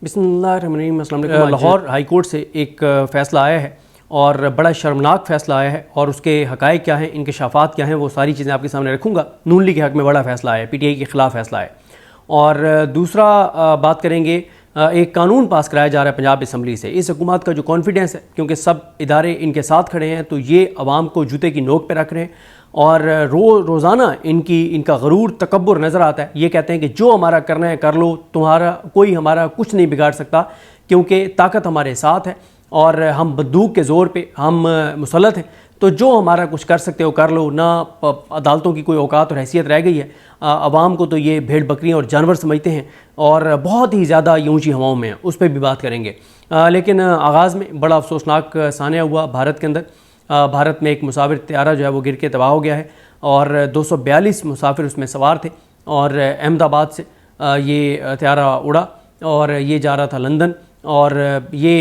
बिस्मिल्लाहिर्रहमानिर्रहीम। अस्सलाम वालेकुम। लाहौर हाई कोर्ट से एक फ़ैसला आया है और बड़ा शर्मनाक फ़ैसला आया है और उसके हक़ाइक़ क्या हैं, इंकशाफ़ात क्या हैं, वो सारी चीज़ें आपके सामने रखूँगा। नून लीग के हक़ में बड़ा फ़ैसला आया है, PTI के ख़िलाफ़ फ़ैसला है। और दूसरा बात करेंगे, एक कानून पास कराया जा रहा है पंजाब असम्बली से। इस हुकूमत का जो कॉन्फिडेंस है, क्योंकि सब इदारे इनके साथ खड़े हैं, तो ये अवाम को जूते की नोक पे रख रहे हैं और रोज़ाना इनका गरूर तकब्बुर नज़र आता है। ये कहते हैं कि जो हमारा करना है कर लो, तुम्हारा कोई हमारा कुछ नहीं बिगाड़ सकता, क्योंकि ताकत हमारे साथ है और हम बंदूक के ज़ोर पे हम मुसल्लत हैं। तो जो हमारा कुछ कर सकते हो कर लो, ना अदालतों की कोई औकात और हैसियत रह गई है। अवाम को तो ये भेड़ बकरियाँ और जानवर समझते हैं और बहुत ही ज़्यादा ये ऊँची हवाओं में हैं, उस पर भी बात करेंगे। लेकिन आगाज़ में बड़ा अफसोसनाक सानिया हुआ भारत के अंदर। भारत में एक मुसाफिर त्यारा जो है वो गिर के तबाह हो गया है और 242 मुसाफिर उसमें सवार थे और अहमदाबाद से ये त्यारा उड़ा और ये जा रहा था लंदन। और ये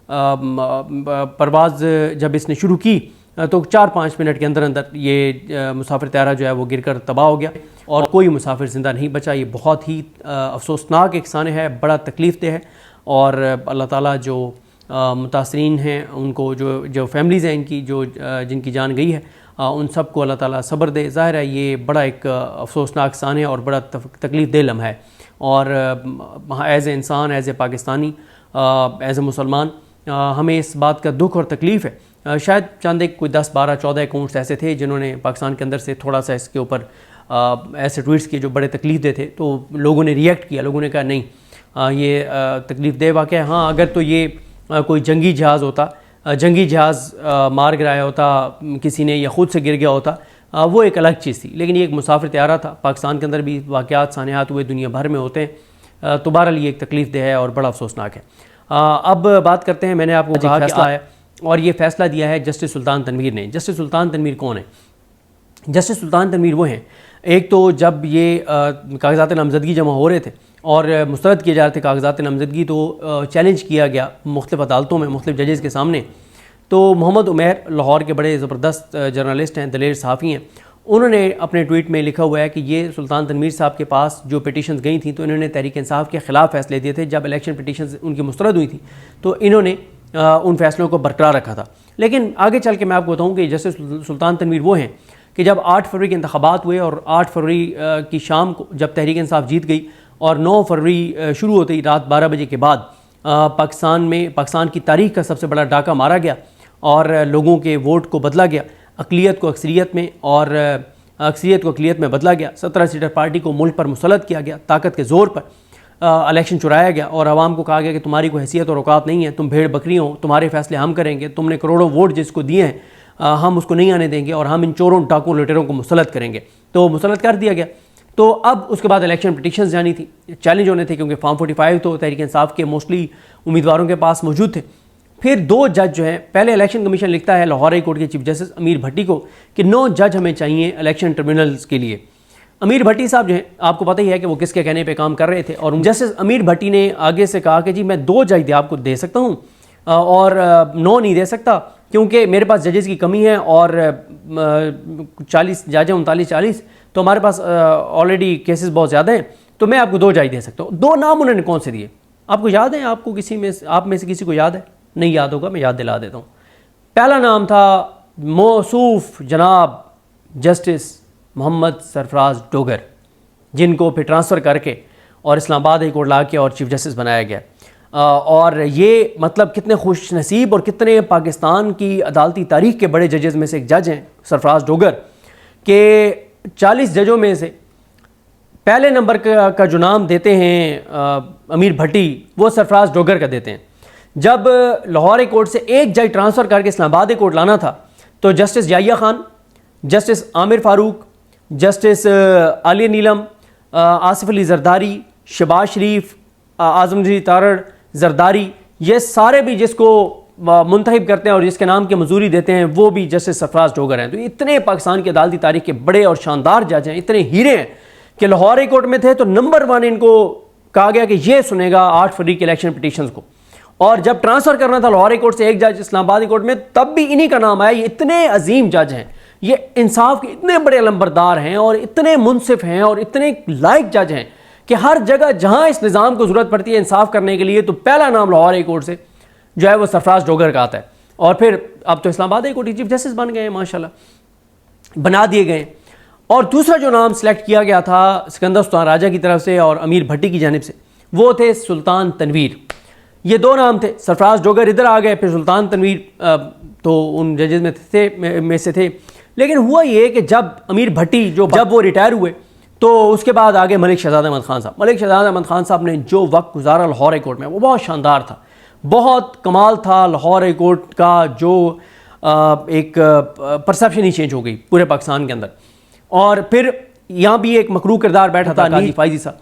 परवाज़ जब इसने शुरू की तो 4-5 मिनट के अंदर अंदर ये मुसाफिर त्यारा जो है वो गिरकर तबाह हो गया और कोई मुसाफिर ज़िंदा नहीं बचा। ये बहुत ही अफसोसनाक एक सानिया है, बड़ा तकलीफ़ देह है। और अल्लाह ताला जो मुतासरीन हैं उनको, जो फैमिलीज़ हैं इनकी, जिनकी जान गई है, उन सब को अल्लाह ताला सब्र दे। ज़ाहिर है ये बड़ा एक अफसोसनाक सानिया और बड़ा तकलीफ़ देह लम्हा है। और एज़ ए इंसान, as a Pakistani, as a मुसलमान, हमें इस बात का दुख और तकलीफ़ है। शायद चंद एक कोई 10-12-14 अकाउंट्स ऐसे थे जिन्होंने पाकिस्तान के अंदर से थोड़ा सा इसके ऊपर ऐसे ट्वीट्स किए जो बड़े तकलीफ़ दे थे, तो लोगों ने रिएक्ट किया। लोगों ने कहा नहीं, ये तकलीफ़ दे वाक़या है। हाँ, अगर तो ये कोई जंगी जहाज़ होता, जंगी जहाज़ मार गिराया होता किसी ने या ख़ुद से गिर गया होता, वो एक अलग चीज़ थी। लेकिन ये एक मुसाफिर त्यारा था। पाकिस्तान के अंदर भी वाक़यात सानियात हुए दुनिया भर में होते हैं, तो बहरहाल ये एक तकलीफ़ देह है और बड़ा अफसोसनाक है। अब बात करते हैं, मैंने आपको कहा फैसला है और ये फ़ैसला दिया है जस्टिस सुल्तान तनवीर ने। जस्टिस सुल्तान तनवीर कौन है? जस्टिस सुल्तान तनवीर वो हैं, एक तो जब ये कागज़ात नामज़दगी जमा हो रहे थे और मुस्तरद किए जा रहे थे कागज़ात नामज़दगी, तो चैलेंज किया गया मुख्तलिफ़ अदालतों में मुख्तलिफ़ जजेज़ के सामने। तो मोहम्मद उमैर लाहौर के बड़े ज़बरदस्त जर्नलिस्ट हैं, दलेर सहाफ़ी हैं, उन्होंने अपने ट्वीट में लिखा हुआ है कि ये सुल्तान तनवीर साहब के पास जो पिटीशंस गई थी, तो इन्होंने तहरीक इंसाफ के ख़िलाफ़ फ़ैसले दिए थे। जब इलेक्शन पिटीशंस उनकी मुस्तरद हुई थी तो इन्होंने उन फैसलों को बरकरार रखा था। लेकिन आगे चल के मैं आपको बताऊँ कि जैसे सुल्तान तनवीर वो हैं कि जब 8 फरवरी के इंतखाबात हुए और 8 फरवरी की शाम को जब तहरीक इंसाफ जीत गई और 9 फरवरी शुरू होते ही रात 12 बजे के बाद पाकिस्तान की तारीख़ का सबसे बड़ा डाका मारा गया और लोगों के वोट को बदला गया, अक़लियत को अक्सरियत में और अक्सरियत को अक़लियत में बदला गया। 17 सीटर पार्टी को मुल्क पर मुसल्लत किया गया, ताकत के ज़ोर पर इलेक्शन चुराया गया और आवाम को कहा गया कि तुम्हारी कोई हैसियत और औकात नहीं है, तुम भेड़ बकरी हो, तुम्हारे फैसले हम करेंगे, तुमने करोड़ों वोट जिसको दिए हैं हम उसको नहीं आने देंगे और हम इन चोरों डाकुओं लुटेरों को मुसल्लत करेंगे। तो मुसल्लत कर दिया गया। तो अब उसके बाद इलेक्शन पिटीशंस जानी थी, चैलेंज होने थे, क्योंकि फॉर्म 45 तो तहरीक इंसाफ के मोस्टली उम्मीदवारों के पास मौजूद थे। फिर 2 जज जो हैं, पहले इलेक्शन कमीशन लिखता है लाहौर हाई कोर्ट के चीफ जस्टिस अमीर भट्टी को कि 9 जज हमें चाहिए इलेक्शन ट्रिब्यूनल्स के लिए। अमीर भट्टी साहब जो हैं, आपको पता ही है कि वो किसके कहने पे काम कर रहे थे और जस्टिस अमीर भट्टी ने आगे से कहा कि जी मैं 2 जज आपको दे सकता हूँ और 9 नहीं दे सकता, क्योंकि मेरे पास जजेस की कमी है और 40 जज हैं, 39-40, तो हमारे पास ऑलरेडी केसेस बहुत ज़्यादा हैं, तो मैं आपको 2 जज दे सकता हूँ। 2 नाम उन्होंने कौन से दिए आपको याद है? आपको आप में से किसी को याद है? नहीं याद होगा, मैं याद दिला देता हूँ। पहला नाम था मौसूफ जनाब जस्टिस मोहम्मद सरफराज डोगर, जिनको फिर ट्रांसफ़र करके और इस्लामाबाद हाई कोर्ट ला के और चीफ जस्टिस बनाया गया। और ये मतलब कितने खुश नसीब और कितने पाकिस्तान की अदालती तारीख़ के बड़े जजेज़ में से एक जज हैं सरफराज डोगर के। 40 जजों में से पहले नंबर का जो नाम देते हैं अमीर भट्टी, वो सरफराज डोगर का देते हैं। जब लाहौर हाई कोर्ट से एक जज ट्रांसफ़र करके इस्लामाबाद हाई कोर्ट लाना था, तो justice Yahya Khan, justice Aamir Farooq, justice Aalia Neelum, Asif Ali Zardari, Shahbaz Sharif, आज़मगीर तारड़, जरदारी, ये सारे भी जिसको मुंतखब करते हैं और जिसके नाम की मजूरी देते हैं, वो भी जस्टिस सरफराज डोगर हैं। तो इतने पाकिस्तान की अदालती तारीख़ के बड़े और शानदार जज हैं, इतने हीरे हैं कि लाहौर हाई कोर्ट में थे तो नंबर 1 इनको कहा गया कि ये सुनेगा 8 फरवरी के इलेक्शन पिटीशंस को। और जब ट्रांसफ़र करना था लाहौर हाई कोर्ट से एक जज इस्लामाबाद हाई कोर्ट में, तब भी इन्हीं का नाम आया। ये इतने अजीम जज हैं, ये इंसाफ के इतने बड़े लंबरदार हैं और इतने मुनसिफ हैं और इतने लायक जज हैं कि हर जगह जहाँ इस निज़ाम को ज़रूरत पड़ती है इंसाफ करने के लिए, तो पहला नाम लाहौर हाई कोर्ट से जो है वो सरफराज डोगर का आता है। और फिर अब तो Islamabad high court chief justice बन गए हैं, माशाल्लाह बना दिए गए। और दूसरा जो नाम सेलेक्ट किया गया था सिकंदर सुल्तान राजा की तरफ से और अमीर भट्टी की जानिब से, वो थे सुल्तान तनवीर। ये दो नाम थे। सरफराज डोगर इधर आ गए, फिर सुल्तान तनवीर तो उन जजेस में से थे। लेकिन हुआ ये कि जब अमीर भट्टी जब वो रिटायर हुए तो उसके बाद आगे मलिक शहजाद अहमद खान साहब। मलिक शहजाद अहमद खान साहब ने जो वक्त गुजारा लाहौर हाई कोर्ट में, वो बहुत शानदार था, बहुत कमाल था। लाहौर हाई कोर्ट का जो एक परसेप्शन ही चेंज हो गई पूरे पाकिस्तान के अंदर। और फिर यहाँ भी एक मकरू किरदार बैठा था काजी फाइजी साहब,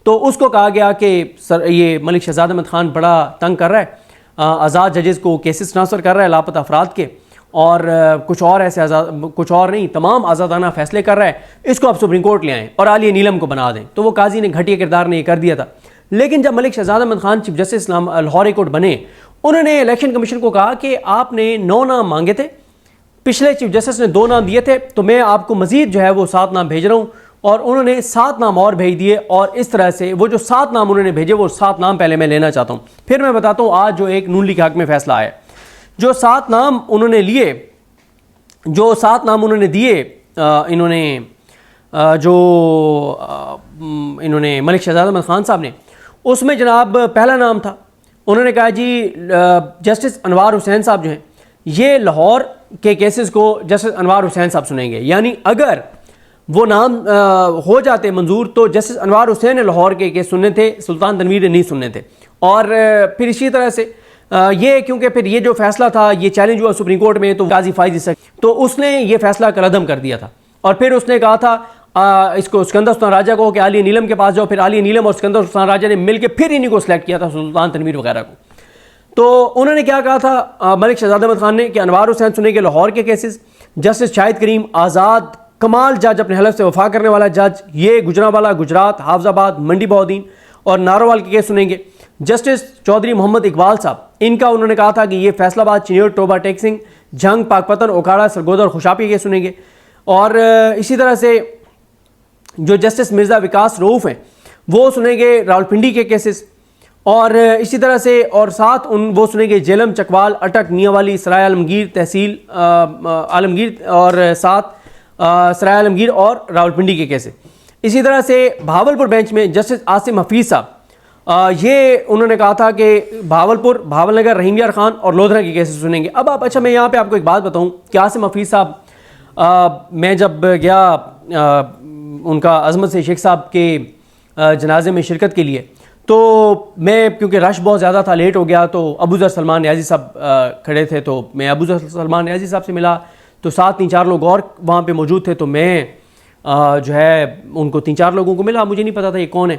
तो उसको कहा गया कि सर ये मलिक शहजाद अहमद खान बड़ा तंग कर रहा है, आज़ाद जजेस को केसेस ट्रांसफ़र कर रहा है लापता अफराद के, और कुछ और नहीं तमाम आज़ादाना फैसले कर रहा है, इसको आप सुप्रीम कोर्ट ले आएँ और आलिया नीलम को बना दें। तो वो काजी ने घटिया किरदार ने ये कर दिया था। लेकिन जब Malik Shahzad Ahmad Khan chief justice Lahore high court बने, उन्होंने इलेक्शन कमीशन को कहा कि आपने 9 नाम मांगे थे, पिछले चीफ जस्टिस ने 2 नाम दिए थे, तो मैं आपको मजीद जो है वो 7 नाम भेज रहा हूँ। और उन्होंने 7 नाम और भेज दिए। और इस तरह से वो जो 7 नाम उन्होंने भेजे, वो 7 नाम पहले मैं लेना चाहता हूँ, फिर मैं बताता हूँ आज जो एक नून लीग के हक में फैसला आया। जो 7 नाम उन्होंने लिए, जो 7 नाम उन्होंने दिए, इन्होंने मलिक शहजाद अहमद खान साहब ने, उसमें जनाब पहला नाम था, उन्होंने कहा जी जस्टिस अनवार हुसैन साहब जो हैं, ये लाहौर के केसेस को जस्टिस अनवार हुसैन साहब सुनेंगे। यानी अगर वो नाम हो जाते मंजूर तो जस्टिस अनवार हुसैन ने लाहौर के केस सुनने थे, सुल्तान तनवीर ने नहीं सुनने थे। और फिर इसी तरह से ये क्योंकि फिर ये जो फैसला था ये चैलेंज हुआ सुप्रीम कोर्ट में, तो काजी फाइजी से तो उसने ये फैसला कलअदम कर दिया था। और फिर उसने कहा था इसको सिकंदर सुल्तान राजा को कि आलिया नीलम के पास जाओ। फिर आलिया नीलम और सिकंदर सुल्तान राजा ने मिलकर फिर इन्हीं को सिलेक्ट किया था, सुल्तान तनवीर वगैरह को। तो उन्होंने क्या कहा था मलिक शहजाद अहमद खान ने कि अनवार हुसैन सुनेंगे लाहौर के केसेस, जस्टिस शाहिद करीम आज़ाद कमाल जज, अपने हलफ से वफा करने वाला जज, ये गुजरांवाला गुजरात, हाफजाबाद, मंडी बहाउद्दीन और नारोवाल के केस सुनेंगे। जस्टिस चौधरी मोहम्मद इकबाल साहब, इनका उन्होंने कहा था कि ये फैसलाबाद, चिन्योट, टोबा टेक्सिंग, जंग, पाकपतन, ओकाड़ा, सरगोदा और खुशाबी के केस सुनेंगे। और इसी तरह से जो जस्टिस मिर्ज़ा विकास रऊफ़ हैं वो सुनेंगे रावलपिंडी के केसेस। और इसी तरह से और साथ वो सुनेंगे जेलम, चकवाल, अटक, मियांवाली, सराय आलमगीर, तहसील आलमगीर और साथ सराय आलमगीर और रावलपिंडी के केसेस। इसी तरह से भावलपुर बेंच में जस्टिस आसिम हफीज़ साहब, ये उन्होंने कहा था कि भावलपुर, भावलनगर, रहीम यार खान और लोधरा के केसेस सुनेंगे। अब आप अच्छा मैं यहाँ पे आपको एक बात बताऊँ कि आसिम हफीज़ साहब, मैं जब गया उनका अजमत से शेख साहब के जनाजे में शिरकत के लिए, तो मैं क्योंकि रश बहुत ज़्यादा था, लेट हो गया, तो अबू ज़र सलमान नियाज़ी साहब खड़े थे, तो मैं अबू ज़र सलमान नियाज़ी साहब से मिला। तो साथ 3-4 लोग और वहाँ पे मौजूद थे, तो मैं जो है उनको 3-4 लोगों को मिला, मुझे नहीं पता था ये कौन है।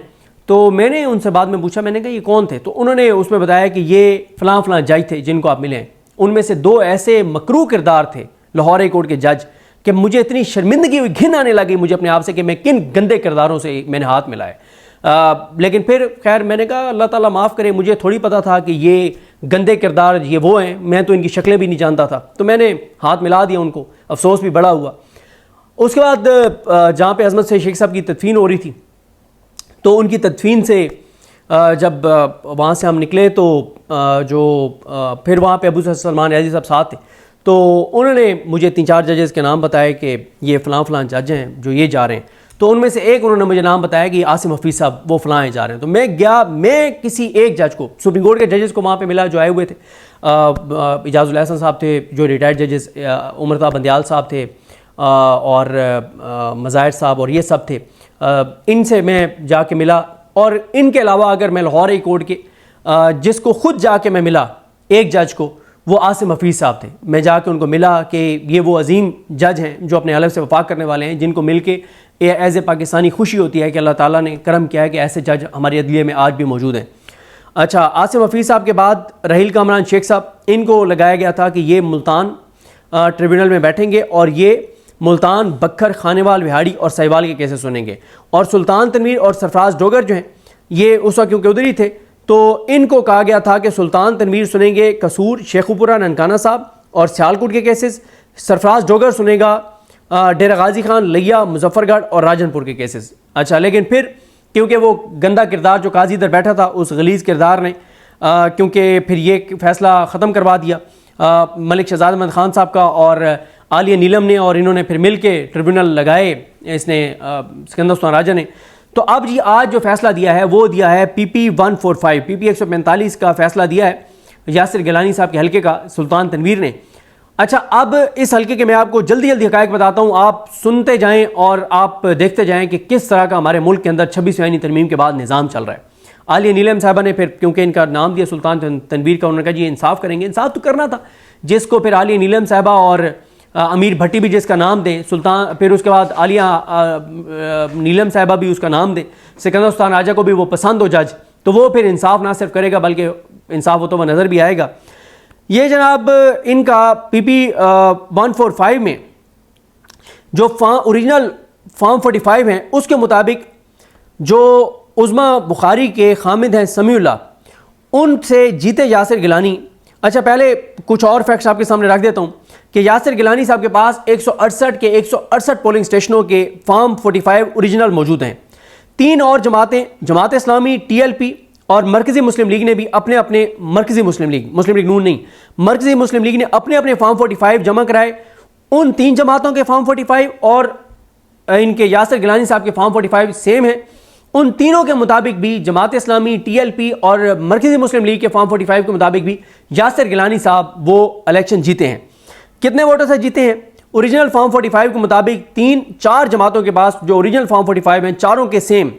तो मैंने उनसे बाद में पूछा, मैंने कहा ये कौन थे, तो उन्होंने उसमें बताया कि ये फ़लाँ फ़लाँ जज थे जिनको आप मिले हैं। उनमें से 2 ऐसे मकरू किरदार थे लाहौर हाई कोर्ट के जज कि मुझे इतनी शर्मिंदगी हुई, घिन आने लगी मुझे अपने आप से कि मैं किन गंदे किरदारों से मैंने हाथ मिलाए। लेकिन फिर खैर मैंने कहा अल्लाह ताला माफ़ करे, मुझे थोड़ी पता था कि ये गंदे किरदार ये वो हैं, मैं तो इनकी शक्लें भी नहीं जानता था। तो मैंने हाथ मिला दिया उनको, अफसोस भी बड़ा हुआ। उसके बाद जहाँ पे अजमत से शेख साहब की तदफीन हो रही थी, तो उनकी तदफीन से जब वहाँ से हम निकले तो फिर वहाँ पे अबू सलमान नियाज़ी साहब साथ थे, तो उन्होंने मुझे 3-4 जजेस के नाम बताए कि ये फ़लाँ फ़लाँ जज हैं जो ये जा रहे हैं। तो उनमें से एक उन्होंने मुझे नाम बताया कि आसिम हफीज़ साहब वो फ़लाँ जा रहे हैं। तो मैं गया, मैं किसी एक जज को, सुप्रीम कोर्ट के जजेस को वहाँ पे मिला जो आए हुए थे। इजाज़ुल हसन साहब थे जो रिटायर्ड जजेस, उमरता बंदियाल साहब थे और मज़ाहिर साहब और ये सब थे। इनसे मैं जाके मिला। और इनके अलावा अगर मैं लाहौर हाई कोर्ट के जिसको ख़ुद जाके मैं मिला एक जज को, वो आसिम हफीज़ साहब थे। मैं जाके उनको मिला कि ये वो अजीम जज हैं जो अपने हलफ से वफा करने वाले हैं, जिनको मिल के एज़ ए पाकिस्तानी खुशी होती है कि अल्लाह ताला ने करम किया है कि ऐसे जज हमारी अदलिये में आज भी मौजूद हैं। अच्छा, आसिम हफीज़ साहब के बाद रहील कामरान शेख साहब, इनको लगाया गया था कि ये मुल्तान ट्रिब्यूनल में बैठेंगे और ये मुल्तान, बखर, खानेवाल, विहाड़ी और सहीवाल के केसेस सुनेंगे। और सुल्तान तनवीर और सरफराज डोगर जो हैं ये उस वक्त क्योंकि उधर ही थे, तो इनको कहा गया था कि सुल्तान तनवीर सुनेंगे कसूर, शेखुपुरा, ननकाना साहब और सियालकोट के केसेस। सरफराज डोगर सुनेगा डेरा गाजी खान, लिया, मुजफ्फरगढ़ और राजनपुर के केसेस। अच्छा, लेकिन फिर क्योंकि वो गंदा किरदार जो काजी इधर बैठा था उस गलीज़ किरदार ने क्योंकि फिर ये फैसला ख़त्म करवा दिया मलिक शहजाद अहमद ख़ान साहब का और आलिया नीलम ने, और इन्होंने फिर मिल के ट्रिब्यूनल लगाए इसने सिकंदर उस्मान राजा ने। तो अब जी आज जो फैसला दिया है वो दिया है PP 145 PP 145 का फैसला दिया है यासिर गिलानी साहब के हल्के का सुल्तान तनवीर ने। अच्छा, अब इस हल्के के मैं आपको जल्दी जल्दी हक़ाइक़ बताता हूँ, आप सुनते जाएं और आप देखते जाएं कि किस तरह का हमारे मुल्क के अंदर 26वीं आईनी तरमीम के बाद निज़ाम चल रहा है। आलिया नीलम साहबा ने फिर क्योंकि इनका नाम दिया सुल्तान तनवीर का, उन्होंने कहा जी इंसाफ करेंगे। इंसाफ तो करना था, जिसको फिर आलिया नीलम साहबा और अमीर भट्टी भी जिसका नाम दें सुल्तान, फिर उसके बाद आलिया नीलम साहबा भी उसका नाम दें, सिकंदर उस्मान राजा को भी वो पसंद हो जज, तो वो फिर इंसाफ ना सिर्फ करेगा बल्कि इंसाफ होता हुआ नज़र भी आएगा। ये जनाब इनका PP 145 में जो ओरिजिनल फॉर्म 45 हैं उसके मुताबिक जो उज़्मा बुखारी के खामिद हैं समीउल्लाह, उनसे जीते यासिर गिलानी। अच्छा, पहले कुछ और फैक्ट्स आपके सामने रख देता हूँ कि यासिर गिलानी साहब के पास 168 के 168 पोलिंग स्टेशनों के फॉर्म 45 ओरिजिनल मौजूद हैं। 3 और जमातें, जमात इस्लामी, TLP और मरकज़ी मुस्लिम लीग ने भी अपने अपने, मरकज़ी मुस्लिम लीग नून नहीं, मरकज़ी मुस्लिम लीग ने अपने अपने फॉर्म 45 जमा कराए। उन 3 जमातों के फॉर्म 45 और इनके यासिर गिलानी साहब के फॉर्म 45 सेम है। उन तीनों के मुताबिक भी जमात इस्लामी, TLP और मरकज़ी मुस्लिम लीग के फॉर्म 45 के मुताबिक भी यासिर गिलानी साहब वो इलेक्शन जीते हैं। कितने वोटों से जीते हैं? ओरिजिनल फॉर्म 45 के मुताबिक 4 जमातों के पास जो ओरिजिनल फॉर्म 45 हैं, चारों के सेम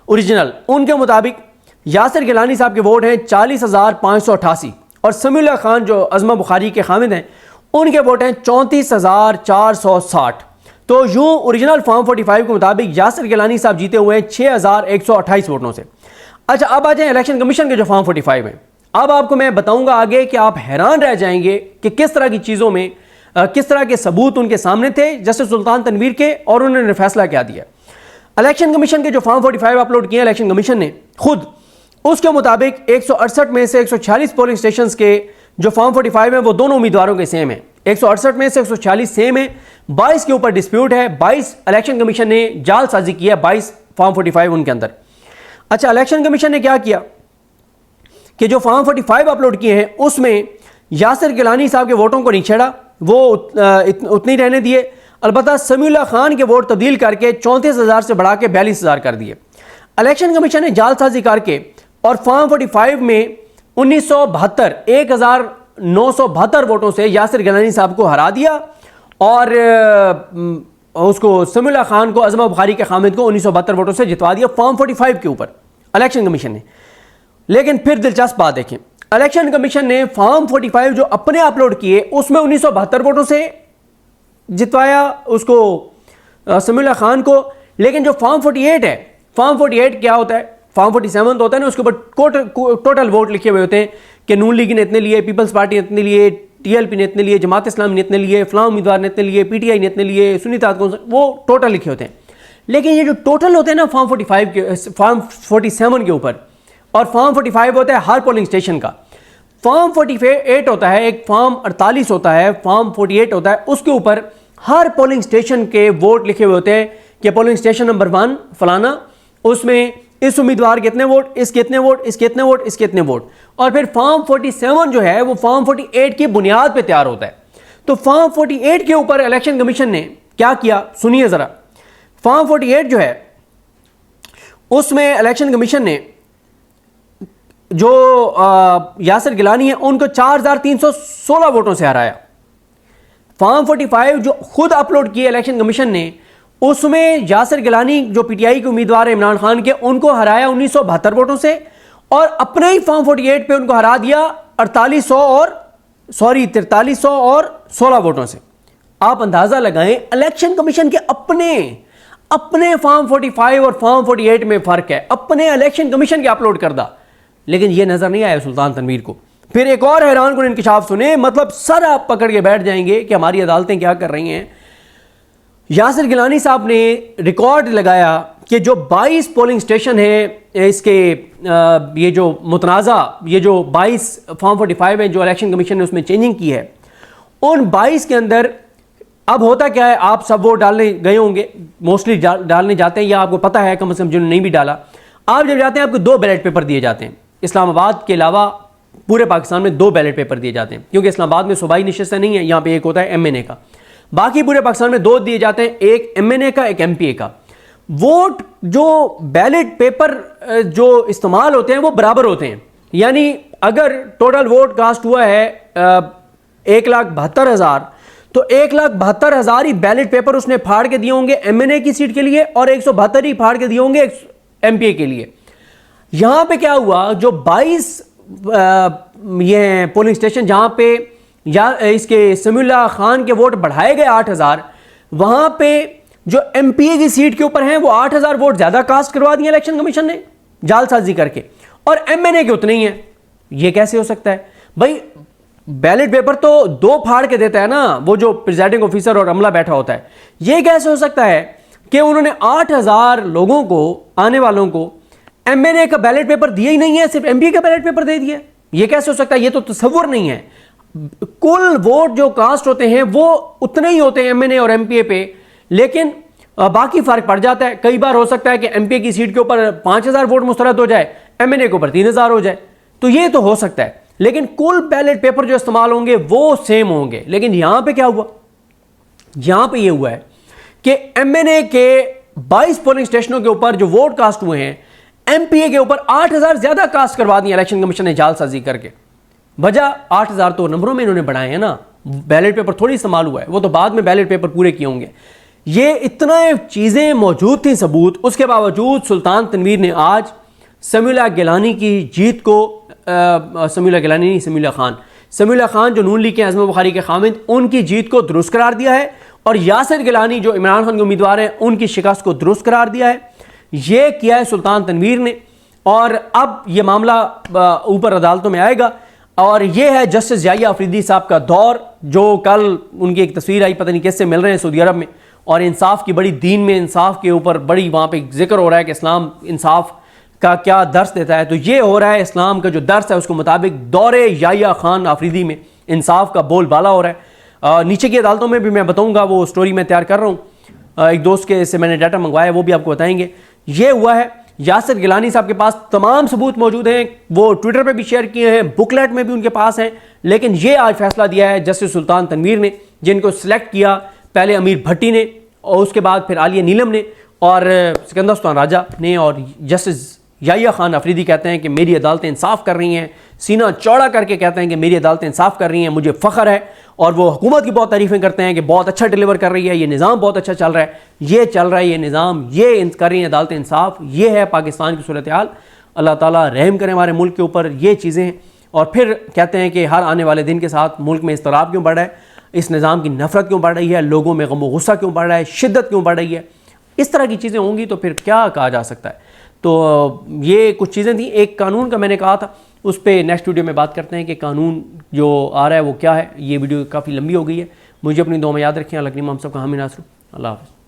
ओरिजिनल, उनके मुताबिक यासिर गिलानी साहब के वोट हैं 40,588 और समीउल्लाह खान जो उज़्मा बुखारी के खामिद हैं उनके वोट हैं 34,460। तो यूं ओरिजिनल फॉर्म 45 के मुताबिक यासिर गिलानी साहब जीते हुए हैं 6,128 वोटों से। अच्छा, अब आ जाए इलेक्शन कमीशन के जो फॉर्म 45 हैं। अब आपको मैं बताऊंगा आगे कि आप हैरान रह जाएंगे कि किस तरह की चीज़ों में किस तरह के सबूत उनके सामने थे जस्टिस सुल्तान तनवीर के, और उन्होंने फैसला क्या दिया। इलेक्शन कमीशन के जो फॉर्म 45 अपलोड किए इलेक्शन कमीशन ने खुद, उसके मुताबिक 168 में से 146 पोलिंग स्टेशन के जो फॉर्म 45 हैं वो दोनों उम्मीदवारों के सेम है। 168 में से 146 सेम है, 22 के ऊपर डिस्प्यूट है, 22 इलेक्शन कमीशन ने जालसाजी की है, 22 फॉर्म 45 उनके अंदर। अच्छा, इलेक्शन कमीशन ने क्या किया कि जो फॉर्म 45 अपलोड किए हैं उसमें यासिर गिलानी साहब के वोटों को नहीं छेड़ा, वो उतनी रहने दिए। अलबत्ता समीउल्लाह खान के वोट तब्दील करके 34,000 से बढ़ा के 42,000 कर दिए। इलेक्शन कमीशन ने जालसाजी करके और फॉर्म 45 में 1972 वोटों से यासिर गिलानी साहब को हरा दिया और उसको समीउल्लाह खान को, उज़्मा बुखारी के खामिद को 1972 वोटों से जितवा दिया फॉर्म 45 के ऊपर इलेक्शन कमीशन ने। लेकिन फिर दिलचस्प बात देखें, इलेक्शन कमीशन ने फॉर्म 45 जो अपने अपलोड किए उसमें 1972 वोटों से जितवाया उसको समीउल्लाह खान को। लेकिन जो फॉर्म 48 है, फॉर्म 48 क्या होता है, फॉर्म 47 तो होता है ना, उसके ऊपर टोटल वोट लिखे हुए होते हैं कि नून लीग ने इतने लिए, पीपल्स पार्टी ने इतने लिए, TLP ने इतने लिए, जमात इस्लामी ने इतने लिए, फलां उम्मीदवार ने इतने लिए, PTI ने इतने लिए, सुन्नी इत्तेहाद कौंसिल, वो टोटल लिखे होते हैं। लेकिन ये जो टोटल होते हैं ना फॉर्म 45 के, फॉर्म 47 के ऊपर, और फॉर्म 45 होता है हर पोलिंग स्टेशन का, फॉर्म 48 होता है, एक फॉर्म 48 होता है, फॉर्म 48 होता है, उसके ऊपर हर पोलिंग स्टेशन के वोट लिखे हुए होते हैं कि पोलिंग स्टेशन नंबर 1 फलाना, उसमें इस उम्मीदवार के इतने वोट, इसके इतने वोट, इसके इतने वोट, इसके इतने वोट। और फिर फॉर्म 47 जो है वो फॉर्म 48 की बुनियाद पे तैयार होता है। तो फॉर्म 48 के ऊपर इलेक्शन कमीशन ने क्या किया, सुनिए जरा। फॉर्म 48 जो है उसमें इलेक्शन कमीशन ने जो यासिर गिलानी है उनको 4,316 वोटों से हराया। फॉर्म 45 जो खुद अपलोड किए इलेक्शन कमीशन ने, उसमें यासिर गिलानी जो PTI के उम्मीदवार है इमरान खान के, उनको हराया 1972 वोटों से, और अपने ही फॉर्म 48 पे उनको हरा दिया 4300 और 16 वोटों से। आप अंदाजा लगाएं इलेक्शन कमीशन के अपने फॉर्म 45 और फॉर्म 48 में फर्क है, अपने इलेक्शन कमीशन के अपलोड करदा। लेकिन यह नजर नहीं आया सुल्तान तनवीर को। फिर एक और हैरान कुन इंकशाफ सुने, मतलब सर आप पकड़ के बैठ जाएंगे कि हमारी अदालतें क्या कर रही हैं। यासिर गिलानी साहब ने रिकॉर्ड लगाया कि जो 22 पोलिंग स्टेशन है इसके, ये जो मुतनाज़ा, ये जो 22 फॉर्म 45 है जो इलेक्शन कमीशन ने उसमें चेंजिंग की है, उन 22 के अंदर अब होता क्या है, आप सब वोट डालने गए होंगे, मोस्टली डालने जाते हैं, या आपको पता है कम से कम जिन्होंने नहीं भी डाला। आप जब जाते हैं आपको 2 बैलेट पेपर दिए जाते हैं। इस्लामाबाद के अलावा पूरे पाकिस्तान में 2 बैलेट पेपर दिए जाते हैं, क्योंकि इस्लामाबाद में सूबाई नशिस्तें नहीं है, यहाँ पे एक होता है MNA का। बाकी पूरे पाकिस्तान में 2 दिए जाते हैं, एक MNA का, एक MPA का। वोट जो बैलेट पेपर जो इस्तेमाल होते हैं वो बराबर होते हैं, यानी अगर टोटल वोट कास्ट हुआ है 1,72,000, तो 1,72,000 ही बैलेट पेपर उसने फाड़ के दिए होंगे MNA की सीट के लिए और 172 ही फाड़ के दिए होंगे MPA के लिए। यहां पे क्या हुआ, जो 22 ये पोलिंग स्टेशन जहां पे या इसके समीउल्लाह खान के वोट बढ़ाए गए 8,000, वहां पे जो MPA की सीट के ऊपर हैं वो 8,000 वोट ज्यादा कास्ट करवा दिए इलेक्शन कमीशन ने जालसाजी करके, और MNA के उतने ही हैं। ये कैसे हो सकता है भाई? बैलेट पेपर तो 2 फाड़ के देता है ना वो जो प्रिजाइडिंग ऑफिसर और अमला बैठा होता है। ये कैसे हो सकता है कि उन्होंने 8,000 लोगों को, आने वालों को MNA का बैलेट पेपर दिया ही नहीं है, सिर्फ MPA का बैलेट पेपर दे दिया? ये कैसे हो सकता है? ये तो तसव्वुर नहीं है। कुल वोट जो कास्ट होते हैं वो उतने ही होते हैं MNA और MPA पे, लेकिन बाकी फर्क पड़ जाता है। कई बार हो सकता है कि MPA की सीट के ऊपर 5,000 वोट मुस्तरद हो जाए, MNA के ऊपर 3,000 हो जाए, तो ये तो हो सकता है, लेकिन कुल बैलेट पेपर जो इस्तेमाल होंगे वो सेम होंगे। लेकिन यहां पे क्या हुआ? यहां पे ये हुआ है कि MNA के 22 पोलिंग स्टेशनों के ऊपर जो वोट कास्ट हुए हैं, MPA के ऊपर 8,000 ज्यादा कास्ट करवा दिए इलेक्शन कमीशन ने जालसाजी करके। वजह 8,000 तो नंबरों में इन्होंने बढ़ाए हैं ना, बैलेट पेपर थोड़ी इस्तेमाल हुआ है, वो तो बाद में बैलेट पेपर पूरे किए होंगे। ये इतना चीजें मौजूद थी सबूत, उसके बावजूद सुल्तान तनवीर ने आज समीउल्लाह गिलानी की जीत को, समीउल्लाह गिलानी नहीं, समीउल्लाह खान जो नून लीग के आज़म बुखारी के खामिद, उनकी जीत को दुरुस्त करार दिया है, और यासिर गिलानी जो इमरान खान के उम्मीदवार हैं उनकी शिकस्त को दुरुस्त करार दिया है। ये किया है सुल्तान तनवीर ने, और अब ये मामला ऊपर अदालतों में आएगा। और ये है जस्टिस याहिया अफरीदी साहब का दौर, जो कल उनकी एक तस्वीर आई, पता नहीं कैसे मिल रहे हैं सऊदी अरब में, और इंसाफ की बड़ी, दीन में इंसाफ के ऊपर बड़ी वहाँ पे जिक्र हो रहा है कि इस्लाम इंसाफ का क्या दर्स देता है। तो ये हो रहा है, इस्लाम का जो दर्स है उसको मुताबिक दौरे याहिया खान अफरीदी में इंसाफ का बोलबाला हो रहा है। नीचे की अदालतों में भी मैं बताऊँगा, वो स्टोरी मैं तैयार कर रहा हूँ, एक दोस्त के से मैंने डाटा मंगवाया, वो भी आपको बताएंगे। ये हुआ है, यासिर गिलानी साहब के पास तमाम सबूत मौजूद हैं, वो ट्विटर पे भी शेयर किए हैं, बुकलेट में भी उनके पास हैं, लेकिन ये आज फैसला दिया है जस्टिस सुल्तान तनवीर ने, जिनको सिलेक्ट किया पहले अमीर भट्टी ने, और उसके बाद फिर आलिया नीलम ने, और सिकंदर सुल्तान राजा ने। और जस्टिस याहिया खान अफरीदी कहते हैं कि मेरी अदालतें इंसाफ कर रही हैं, सीना चौड़ा करके कहते हैं कि मेरी अदालतें इंसाफ कर रही हैं, मुझे फ़ख्र है। और वो हुकूमत की बहुत तारीफ़ें करते हैं कि बहुत अच्छा डिलीवर कर रही है, ये निज़ाम बहुत अच्छा चल रहा है, ये चल रहा है ये निज़ाम, ये कर रही है अदालतें इंसाफ। ये है पाकिस्तान की सूरत हाल। अल्लाह ताला रहम करें हमारे मुल्क के ऊपर। ये चीज़ें हैं। और फिर कहते हैं कि हर आने वाले दिन के साथ मुल्क में इस्तराब क्यों बढ़ रहा है, इस निज़ाम की नफरत क्यों बढ़ रही है, लोगों में गम व गुस्सा क्यों बढ़ रहा है, शिद्दत क्यों बढ़ रही है। इस तरह की चीज़ें होंगी तो फिर क्या कहा जा सकता है। तो ये कुछ चीज़ें थी। एक कानून का मैंने कहा था, उस पर नेक्स्ट वीडियो में बात करते हैं कि कानून जो आ रहा है वो क्या है। ये वीडियो काफ़ी लंबी हो गई है। मुझे अपनी दुआ में याद रखें। अल्लाह करीम हम सबका हामी नासर। अल्लाह हाफ़िज़।